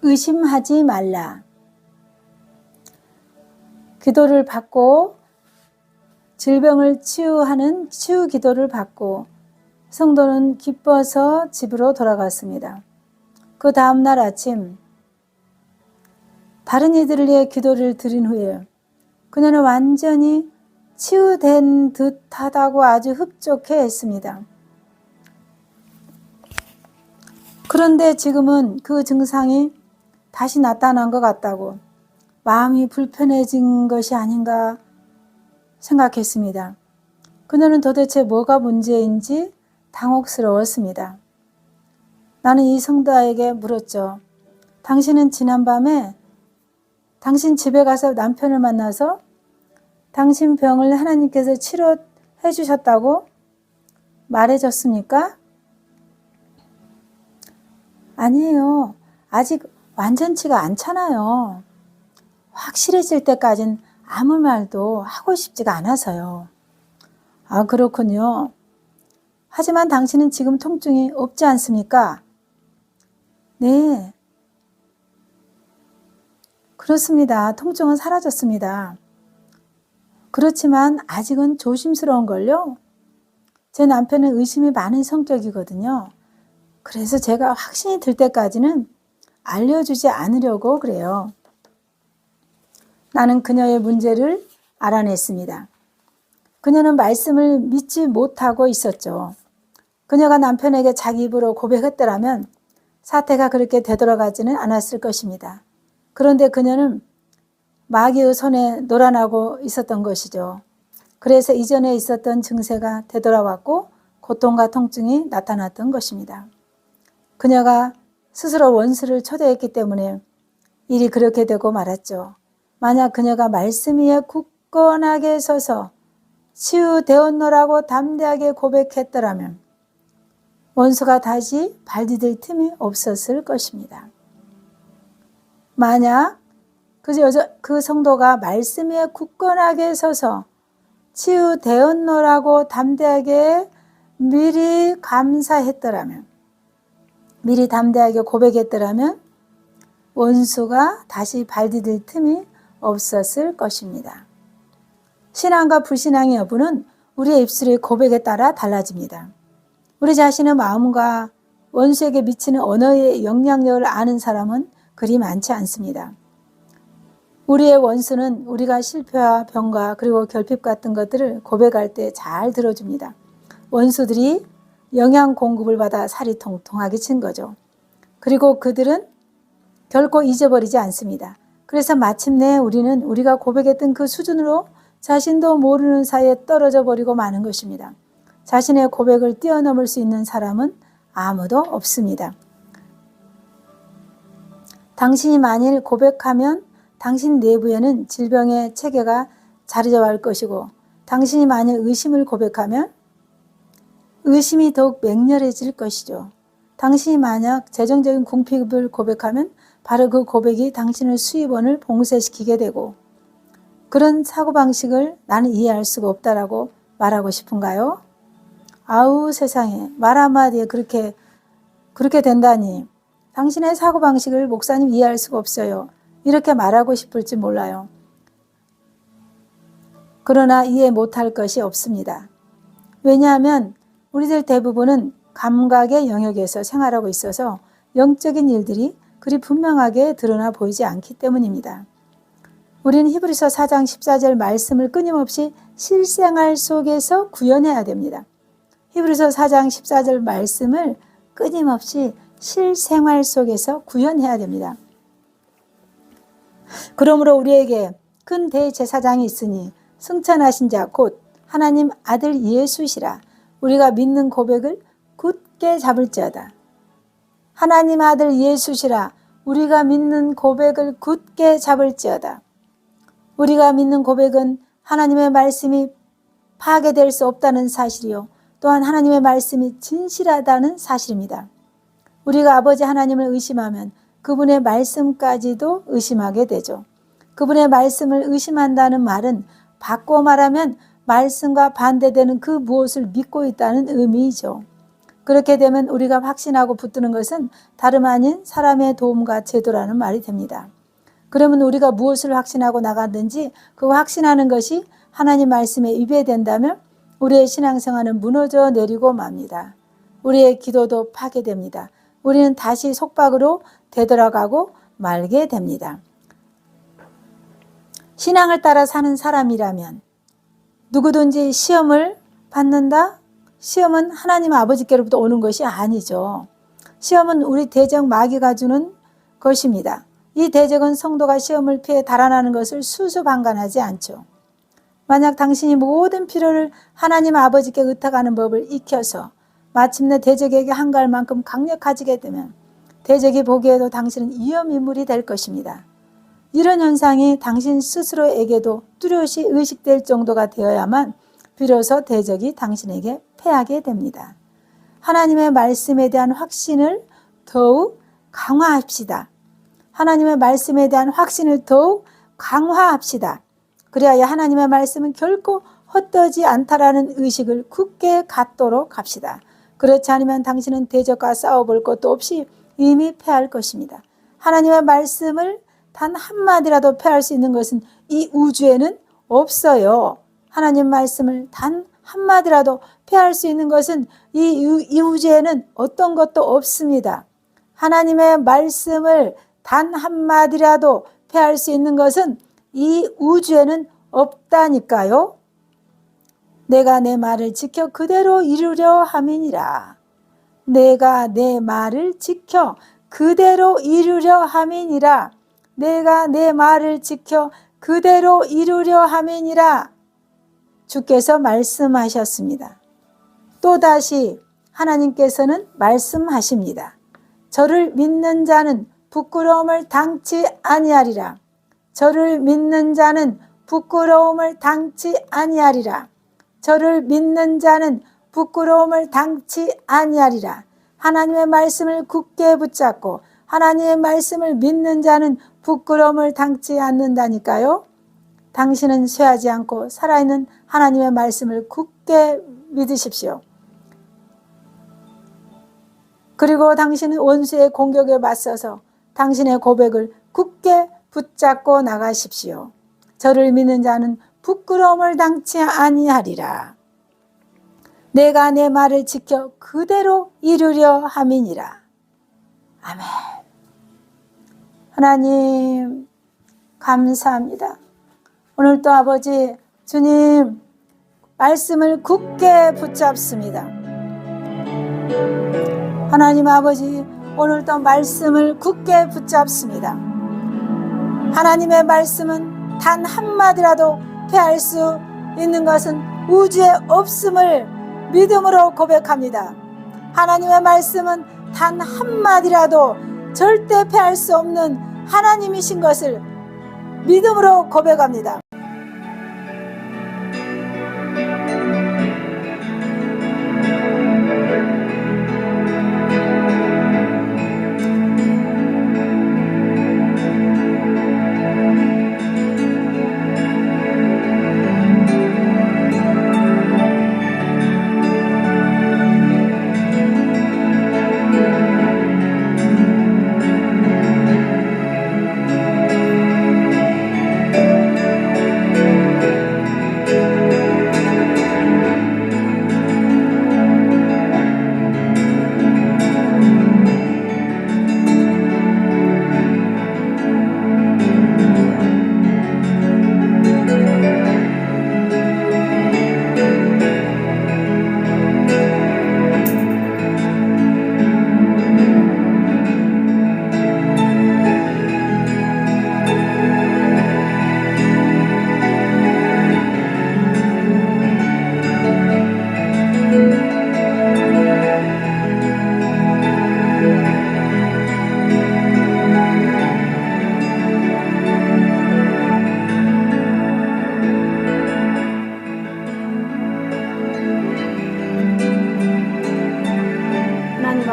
의심하지 말라. 기도를 받고 질병을 치유하는 치유 기도를 받고 성도는 기뻐서 집으로 돌아갔습니다. 그 다음날 아침 다른 이들을 위해 기도를 드린 후에 그녀는 완전히 치유된 듯하다고 아주 흡족해 했습니다. 그런데 지금은 그 증상이 다시 나타난 것 같다고 마음이 불편해진 것이 아닌가 생각했습니다. 그녀는 도대체 뭐가 문제인지 당혹스러웠습니다. 나는 이 성도에게 물었죠. 당신은 지난밤에 당신 집에 가서 남편을 만나서 당신 병을 하나님께서 치료해 주셨다고 말해줬습니까? 아니에요. 아직 완전치가 않잖아요. 확실해질 때까진 아무 말도 하고 싶지가 않아서요. 아, 그렇군요. 하지만 당신은 지금 통증이 없지 않습니까? 네. 그렇습니다. 통증은 사라졌습니다. 그렇지만 아직은 조심스러운걸요. 제 남편은 의심이 많은 성격이거든요. 그래서 제가 확신이 들 때까지는 알려주지 않으려고 그래요. 나는 그녀의 문제를 알아냈습니다. 그녀는 말씀을 믿지 못하고 있었죠. 그녀가 남편에게 자기 입으로 고백했더라면 사태가 그렇게 되돌아가지는 않았을 것입니다. 그런데 그녀는 마귀의 손에 놀아나고 있었던 것이죠. 그래서 이전에 있었던 증세가 되돌아왔고 고통과 통증이 나타났던 것입니다. 그녀가 스스로 원수를 초대했기 때문에 일이 그렇게 되고 말았죠. 만약 그녀가 말씀 위에 굳건하게 서서 치유되었노라고 담대하게 고백했더라면 원수가 다시 발디딜 틈이 없었을 것입니다. 만약 그 성도가 말씀 위에 굳건하게 서서 치유되었노라고 담대하게 미리 감사했더라면, 미리 담대하게 고백했더라면 원수가 다시 발디딜 틈이 없었을 것입니다. 신앙과 불신앙의 여부는 우리의 입술의 고백에 따라 달라집니다. 우리 자신의 마음과 원수에게 미치는 언어의 영향력을 아는 사람은 그리 많지 않습니다. 우리의 원수는 우리가 실패와 병과 그리고 결핍 같은 것들을 고백할 때 잘 들어줍니다. 원수들이 영양 공급을 받아 살이 통통하게 친 거죠. 그리고 그들은 결코 잊어버리지 않습니다. 그래서 마침내 우리는 우리가 고백했던 그 수준으로 자신도 모르는 사이에 떨어져 버리고 마는 것입니다. 자신의 고백을 뛰어넘을 수 있는 사람은 아무도 없습니다. 당신이 만일 고백하면 당신 내부에는 질병의 체계가 자리 잡을 것이고 당신이 만일 의심을 고백하면 의심이 더욱 맹렬해질 것이죠. 당신이 만약 재정적인 궁핍을 고백하면 바로 그 고백이 당신의 수입원을 봉쇄시키게 되고 그런 사고방식을 나는 이해할 수가 없다라고 말하고 싶은가요? 아우 세상에 말 한마디에 그렇게 된다니 당신의 사고방식을 목사님 이해할 수가 없어요. 이렇게 말하고 싶을지 몰라요. 그러나 이해 못할 것이 없습니다. 왜냐하면 우리들 대부분은 감각의 영역에서 생활하고 있어서 영적인 일들이 그리 분명하게 드러나 보이지 않기 때문입니다. 우리는 히브리서 4장 14절 말씀을 끊임없이 실생활 속에서 구현해야 됩니다. 히브리서 4장 14절 말씀을 끊임없이 실생활 속에서 구현해야 됩니다. 그러므로 우리에게 큰 대제사장이 있으니 승천하신 자 곧 하나님 아들 예수시라. 우리가 믿는 고백을 굳게 잡을지어다. 하나님 아들 예수시라. 우리가 믿는 고백을 굳게 잡을지어다. 우리가 믿는 고백은 하나님의 말씀이 파괴될 수 없다는 사실이요. 또한 하나님의 말씀이 진실하다는 사실입니다. 우리가 아버지 하나님을 의심하면 그분의 말씀까지도 의심하게 되죠. 그분의 말씀을 의심한다는 말은 바꿔 말하면 말씀과 반대되는 그 무엇을 믿고 있다는 의미이죠. 그렇게 되면 우리가 확신하고 붙드는 것은 다름 아닌 사람의 도움과 제도라는 말이 됩니다. 그러면 우리가 무엇을 확신하고 나갔는지 그 확신하는 것이 하나님 말씀에 위배된다면 우리의 신앙생활은 무너져 내리고 맙니다. 우리의 기도도 파괴됩니다. 우리는 다시 속박으로 되돌아가고 말게 됩니다. 신앙을 따라 사는 사람이라면 누구든지 시험을 받는다? 시험은 하나님 아버지께로부터 오는 것이 아니죠. 시험은 우리 대적 마귀가 주는 것입니다. 이 대적은 성도가 시험을 피해 달아나는 것을 수수방관하지 않죠. 만약 당신이 모든 필요를 하나님 아버지께 의탁하는 법을 익혀서 마침내 대적에게 한가할 만큼 강력해지게 되면 대적이 보기에도 당신은 위험인물이 될 것입니다. 이런 현상이 당신 스스로에게도 뚜렷이 의식될 정도가 되어야만 비로소 대적이 당신에게 패하게 됩니다. 하나님의 말씀에 대한 확신을 더욱 강화합시다. 하나님의 말씀에 대한 확신을 더욱 강화합시다. 그래야 하나님의 말씀은 결코 헛되지 않다라는 의식을 굳게 갖도록 합시다. 그렇지 않으면 당신은 대적과 싸워볼 것도 없이 이미 패할 것입니다. 하나님의 말씀을 단 한마디라도 패할 수 있는 것은 이 우주에는 없어요. 하나님 말씀을 단 한마디라도 패할 수 있는 것은 이 우주에는 어떤 것도 없습니다. 하나님의 말씀을 단 한마디라도 패할 수 있는 것은 이 우주에는 없다니까요. 내가 내 말을 지켜 그대로 이루려 함이니라. 내가 내 말을 지켜 그대로 이루려 함이니라. 내가 내 말을 지켜 그대로 이루려 함이니라. 주께서 말씀하셨습니다. 또다시 하나님께서는 말씀하십니다. 저를 믿는 자는 부끄러움을 당치 아니하리라. 저를 믿는 자는 부끄러움을 당치 아니하리라. 저를 믿는 자는 부끄러움을 당치 아니하리라. 하나님의 말씀을 굳게 붙잡고 하나님의 말씀을 믿는 자는 부끄러움을 당치 않는다니까요. 당신은 쇠하지 않고 살아있는 하나님의 말씀을 굳게 믿으십시오. 그리고 당신은 원수의 공격에 맞서서 당신의 고백을 굳게 붙잡고 나가십시오. 저를 믿는 자는 부끄러움을 당치 아니하리라. 내가 내 말을 지켜 그대로 이루려 함이니라. 아멘. 하나님 감사합니다. 오늘도 아버지 주님 말씀을 굳게 붙잡습니다. 하나님 아버지 오늘도 말씀을 굳게 붙잡습니다. 하나님의 말씀은 단 한마디라도 패할 수 있는 것은 우주에 없음을 믿음으로 고백합니다. 하나님의 말씀은 단 한마디라도 절대 패할 수 없는 하나님이신 것을 믿음으로 고백합니다.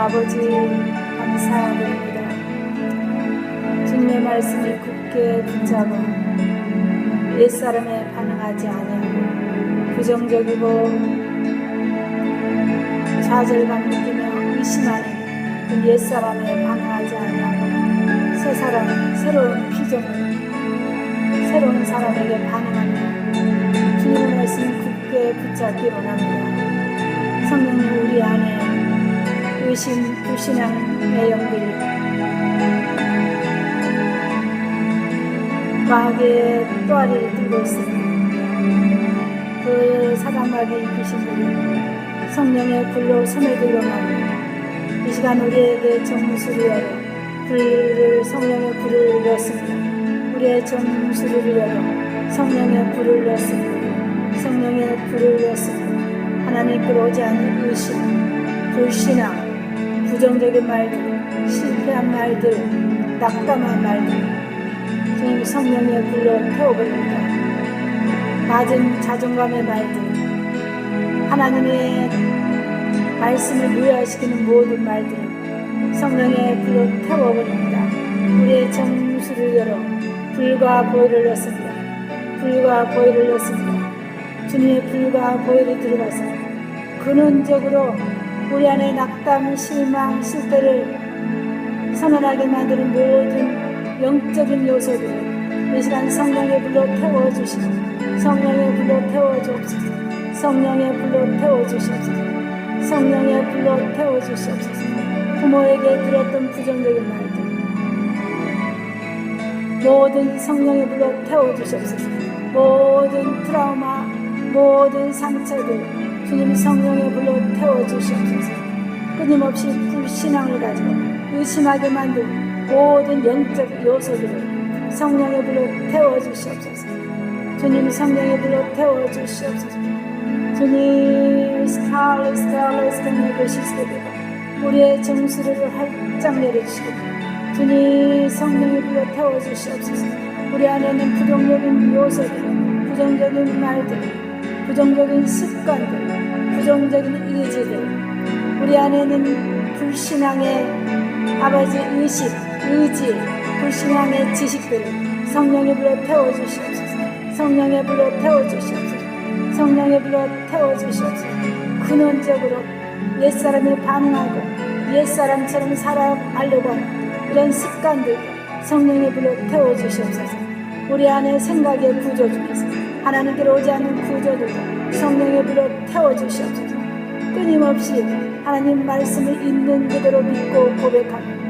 아버지 감사드립니다. 주님의 말씀을 굳게 붙잡아 옛사람에 반응하지 아니하고 부정적이고 좌절감 느끼며 의심하는 그 옛사람에 반응하지 아니하고 새 사람, 새로운 피조물, 새로운 사람에게 반응하며 주님의 말씀 굳게 붙잡기 원합니다. 성령님 우리 안에 의심, 불신하는 영들이 마귀의 또아리를 들고 있습니다. 그 사단마귀의 귀신들이 성령의 불로 소매들로 말고 이 시간 우리에게 정수를 열어 불을 성령의 불을 넣습니다. 우리의 정수를 열어 성령의 불을 넣습니다. 성령의 불을 넣습니다. 하나님께로 오지 않은 의심, 불신앙, 부정적인 말들, 실패한 말들, 낙담한 말들 주님 성령의 불로 태워버립니다. 낮은 자존감의 말들, 하나님의 말씀을 무효화시키는 모든 말들을 성령의 불로 태워버립니다. 우리의 정수를 열어 불과 보혈을 넣습니다. 불과 보혈을 넣습니다. 주님의 불과 보혈이 들어가서 근원적으로 우리 안에 낙담, 실망, 실패를 선언하게 만드는 모든 영적인 요소들을 이 시간 성령의 불로 태워주시고 성령의 불로 태워주옵소서. 성령의 불로 태워주시옵소서. 성령의 불로 태워주시옵소서. 부모에게 들었던 부정적인 말들 모든 성령의 불로 태워주시옵소서. 모든 트라우마, 모든 상처들 주님 성령의 불로 태워주시옵소서. 끊임없이 불신앙을 가지고 의심하게 만든 모든 영적 요소들을 성령의 불로 태워주시옵소서. 주님 성령의 불로 태워주시옵소서. 주님 스칼렛 내주시게 되고 우리의 정수를 활짝 내려주시고 주님 성령의 불로 태워주시옵소서. 우리 안에는 부정적인 요소들, 부정적인 말들, 부정적인 습관들, 부정적인 의지들 우리 안에는 불신앙의 아버지 의식, 의지, 불신앙의 지식들을 성령의 불로 태워주시옵소서. 성령의 불로 태워주시옵소서. 성령의 불로 태워주시옵소서. 근원적으로 옛사람에 반응하고 옛사람처럼 살아가려고 하는 이런 습관들 성령의 불로 태워주시옵소서. 우리 안에 생각의 구조 중에서 하나님께로 오지 않는 구조들도 성령의 불로 태워주시옵소서. 끊임없이 하나님 말씀을 있는 그대로 믿고 고백하며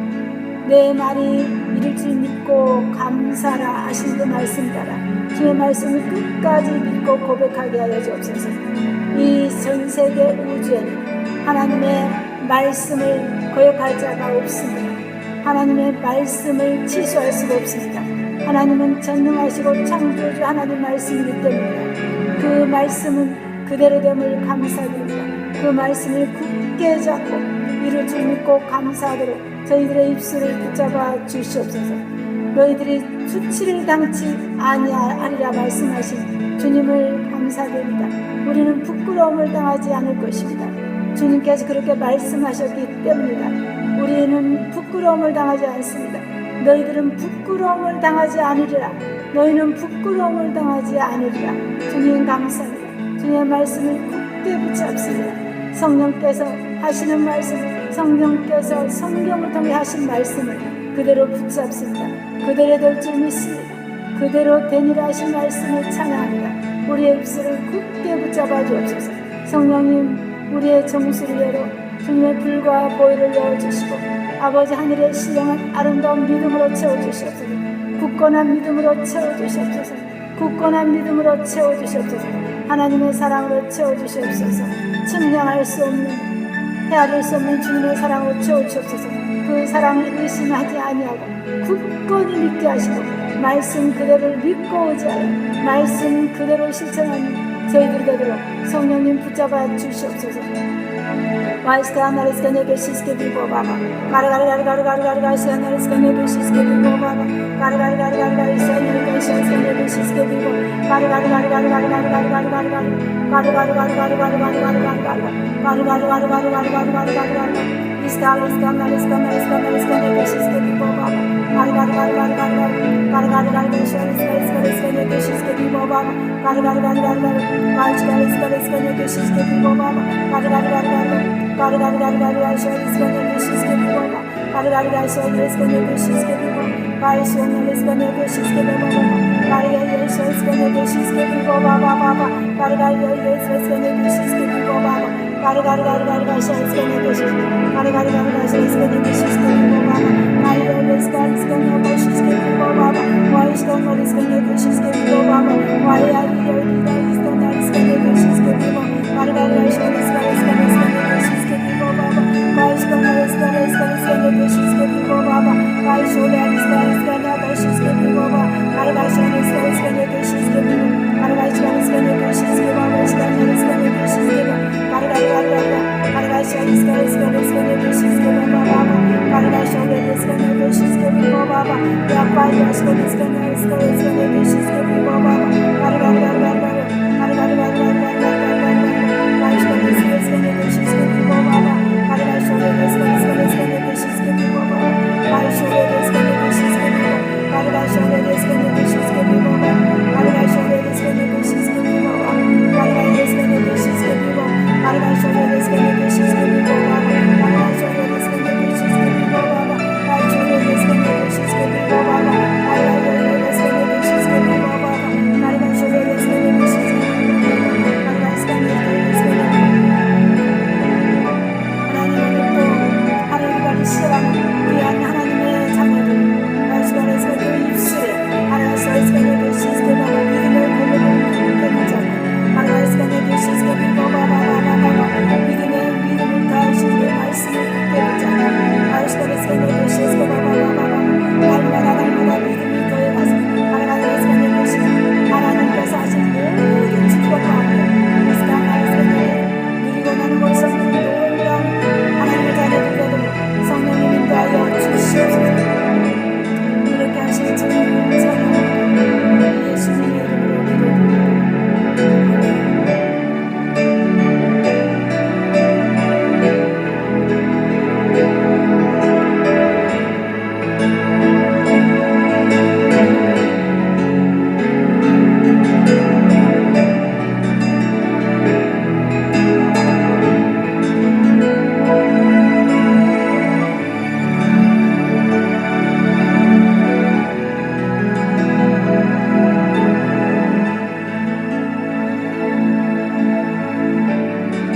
내 말이 이룰 줄 믿고 감사라 하신 그 말씀 따라 주의 말씀을 끝까지 믿고 고백하게 하여 주옵소서. 이 전 세계 우주에는 하나님의 말씀을 거역할 자가 없습니다. 하나님의 말씀을 취소할 수가 없습니다. 하나님은 전능하시고 창조주 하나님 말씀이기 때문에 그 말씀은 그대로됨을 감사드립니다. 그 말씀을 굳게 잡고 이룰 줄 믿고 감사하도록 저희들의 입술을 붙잡아 주시옵소서. 너희들이 수치를 당치 아니하리라 말씀하신 주님을 감사드립니다. 우리는 부끄러움을 당하지 않을 것입니다. 주님께서 그렇게 말씀하셨기 때문이다. 우리는 부끄러움을 당하지 않습니다. 너희들은 부끄러움을 당하지 않으리라. 너희는 부끄러움을 당하지 않으리라. 주님 감사합니다. 주님의 말씀을 굳게 붙잡습니다. 성령께서 하시는 말씀, 성령께서 성경을 통해 하신 말씀을 그대로 붙잡습니다. 그대로 될 줄 믿습니다. 그대로 되니라 하신 말씀을 찬양합니다. 우리의 입술을 굳게 붙잡아 주옵소서. 성령님 우리의 정수를 열어 주님의 불과 보혈을 넣어주시고 아버지 하늘의 신령한 아름다운 믿음으로 채워주시옵소서. 굳건한 믿음으로 채워주시옵소서. 굳건한 믿음으로 채워주시옵소서. 하나님의 사랑으로 채워주시옵소서. 측량할 수 없는 헤아릴 수 없는 주님의 사랑으로 채워주시옵소서. 그 사랑을 의심하지 아니하고 굳건히 믿게 하시고 말씀 그대로를 믿고 의지하여 말씀 그대로 실천하는 저희들이 되도록 성령님 붙잡아 주시옵소서. Maestra analiz que nebe şiske bir baba. Gar gar gar gar gar gar gar sen analiz que nebe şiske bir baba. Gar gar gar gar gar sen analiz que nebe şiske bir baba. Gar gar gar gar gar gar gar gar gar gar. Gar gar gar gar gar gar gar gar gar. Gar gar gar gar gar gar gar gar gar. İstaliz que analiz que nebe şiske bir baba. Gar gar gar gar gar gar. Gar gar gar gar sen analiz que nebe şiske bir baba, gar gar gar gar gar, gar gar iskane beşiz gibi baba, gar gar gar gar gar, gar gar gar gar gar, iskane beşiz gibi baba, gar gar gar iskane beşiz gibi baba, gar iskane beşiz gibi baba, gar gar iskane beşiz gibi baba baba, gar gar iskane beşiz gibi baba, gar gar gar gar gar, iskane beşiz, gar gar gar gar, iskane beşiz gibi baba, gar gar iskane beşiz gibi baba, var iskane beşiz gibi baba, var ya iskane beşiz gibi baba, gar gar gar iskane beşiz gibi baba, var iskane beşiz gibi baba, var şöyle iskane beşiz gibi baba, gar gar iskane beşiz gibi baba, gar gar iskane beşiz gibi baba, iskane beşiz gibi gar gar gar gar, gar gar iskane beşiz gibi baba, gar gar şöyle iskane beşiz gibi baba, yapay iskane beşiz gibi baba, gar gar gar